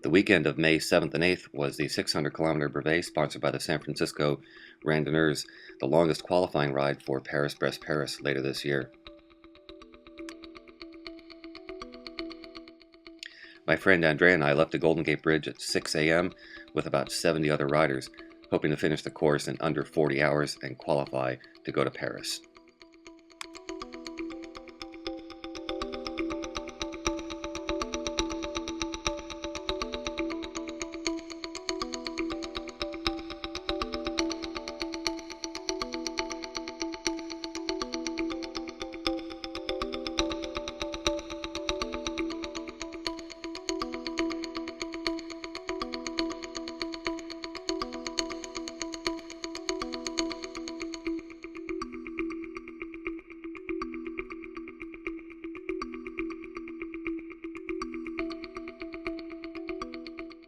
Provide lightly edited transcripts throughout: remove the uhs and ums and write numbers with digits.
The weekend of May 7th and 8th was the 600-kilometer Brevet sponsored by the San Francisco Randonneurs, the longest qualifying ride for Paris-Brest-Paris later this year. My friend Andrea and I left the Golden Gate Bridge at 6 a.m. with about 70 other riders, hoping to finish the course in under 40 hours and qualify to go to Paris.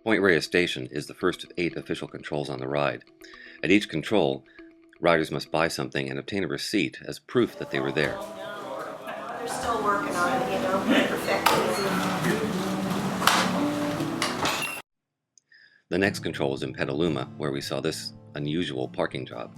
Point Reyes Station is the first of 8 official controls on the ride. At each control, riders must buy something and obtain a receipt as proof that they were there. They're still working on it, perfecting it. The next control was in Petaluma, where we saw this unusual parking job.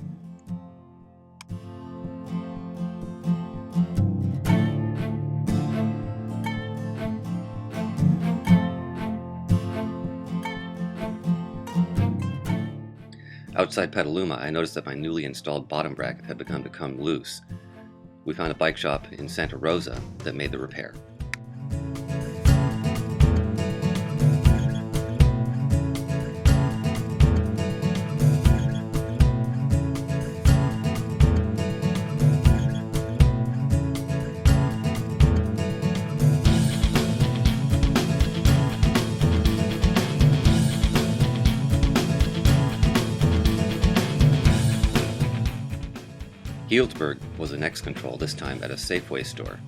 Outside Petaluma, I noticed that my newly installed bottom bracket had begun to come loose. We found a bike shop in Santa Rosa that made the repair. Healdsburg was the next control, this time at a Safeway store.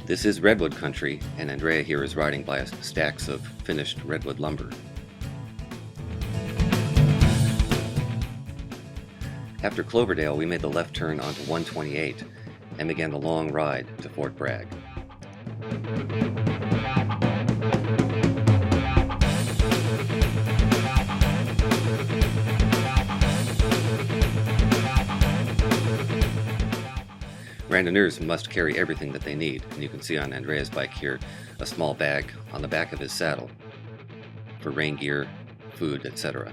This is redwood country, and Andrea here is riding by stacks of finished redwood lumber. After Cloverdale, we made the left turn onto 128 and began the long ride to Fort Bragg. Randonneurs must carry everything that they need, and you can see on Andrea's bike here a small bag on the back of his saddle for rain gear, food, etc.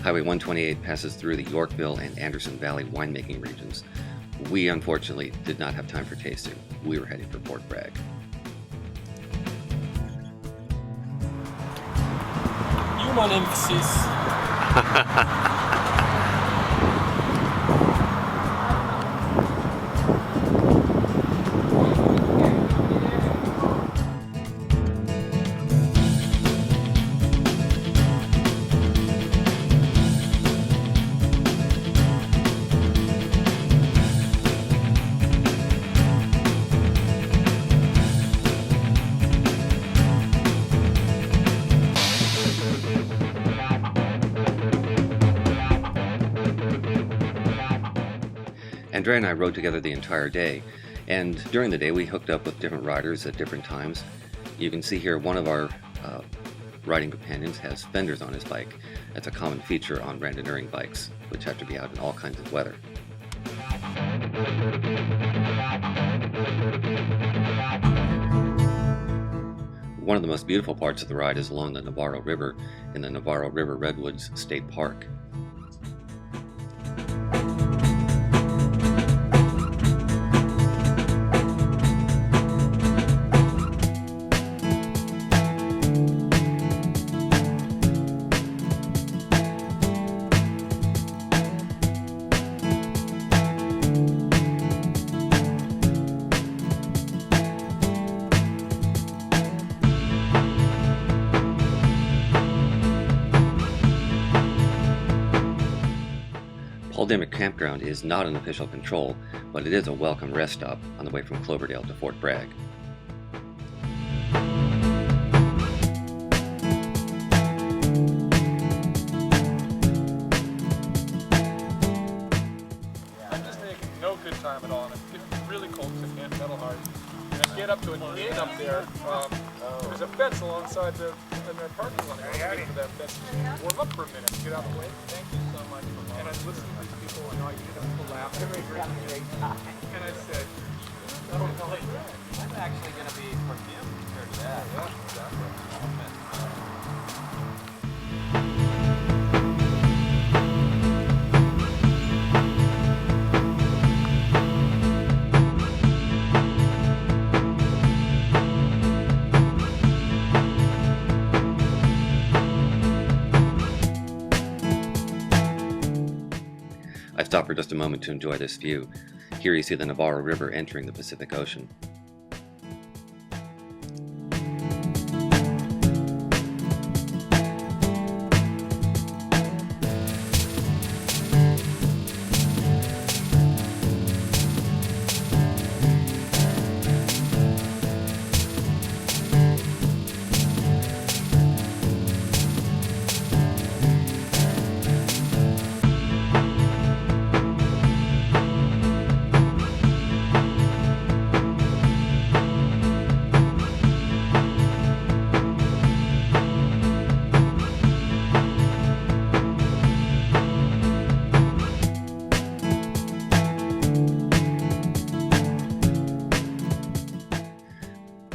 Highway 128 passes through the Yorkville and Anderson Valley winemaking regions. We unfortunately did not have time for tasting. We were heading for Fort Bragg. Human emphasis. Andrea and I rode together the entire day, and during the day we hooked up with different riders at different times. You can see here one of our riding companions has fenders on his bike. That's a common feature on randonneuring bikes, which have to be out in all kinds of weather. One of the most beautiful parts of the ride is along the Navarro River in the Navarro River Redwoods State Park. Dimmick Campground is not an official control, but it is a welcome rest stop on the way from Cloverdale to Fort Bragg. I'm just making no good time at all, and it's getting really cold because I can't pedal hard. And I get up to an inn up there. There's a fence alongside the parking lot. I get to that fence, warm up for a minute, get out of the way. Thank you so much. And I listen to these people, and I get them to laugh. And I said, "Oh, I'm actually going to be perfume compared to that. yeah, exactly." I stopped for just a moment to enjoy this view. Here you see the Navarro River entering the Pacific Ocean.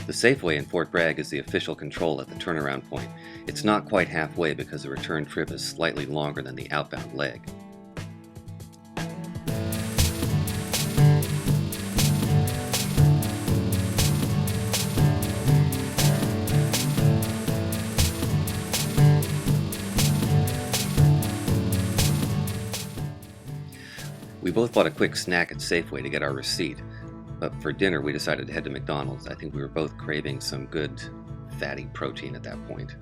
The Safeway in Fort Bragg is the official control at the turnaround point. It's not quite halfway because the return trip is slightly longer than the outbound leg. We both bought a quick snack at Safeway to get our receipt. But for dinner, we decided to head to McDonald's. I think we were both craving some good, fatty protein at that point.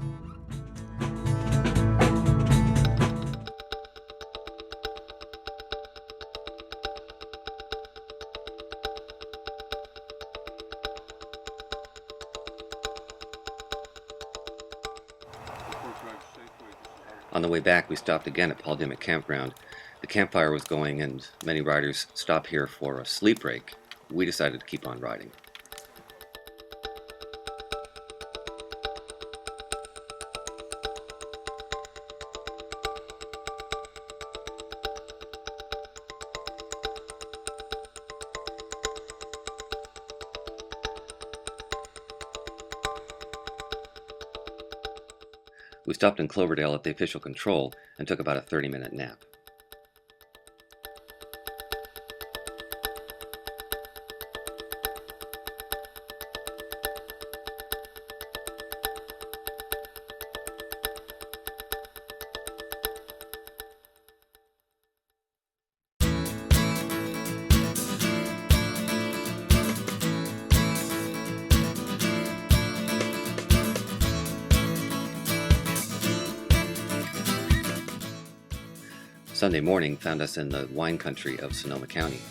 On the way back, we stopped again at Paul Dimmick Campground. The campfire was going, and many riders stop here for a sleep break. We decided to keep on riding. We stopped in Cloverdale at the official control and took about a 30-minute nap. Sunday morning found us in the wine country of Sonoma County.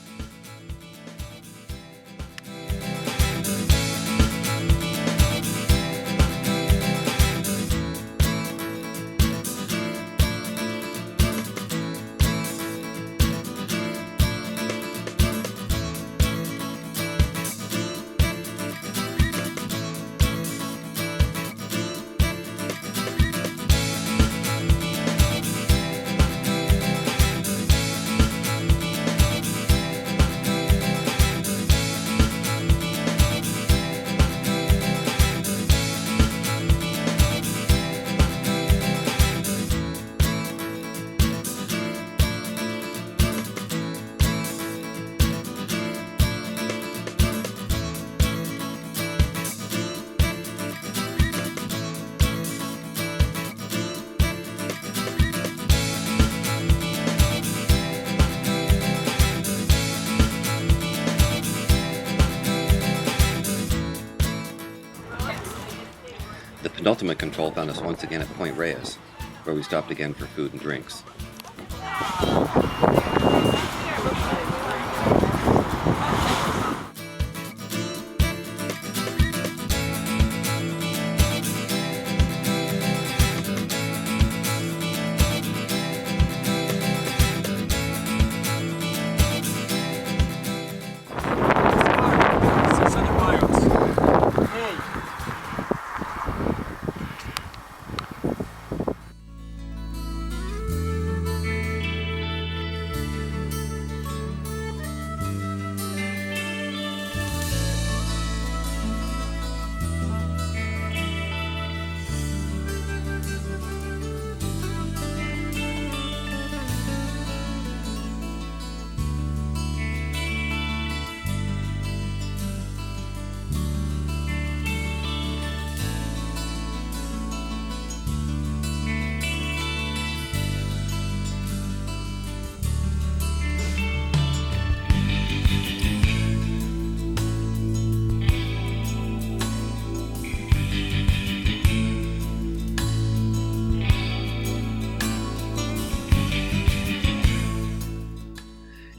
The penultimate control found us once again at Point Reyes, where we stopped again for food and drinks.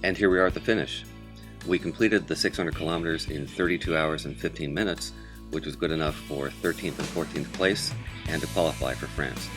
And here we are at the finish. We completed the 600 kilometers in 32 hours and 15 minutes, which was good enough for 13th and 14th place and to qualify for France.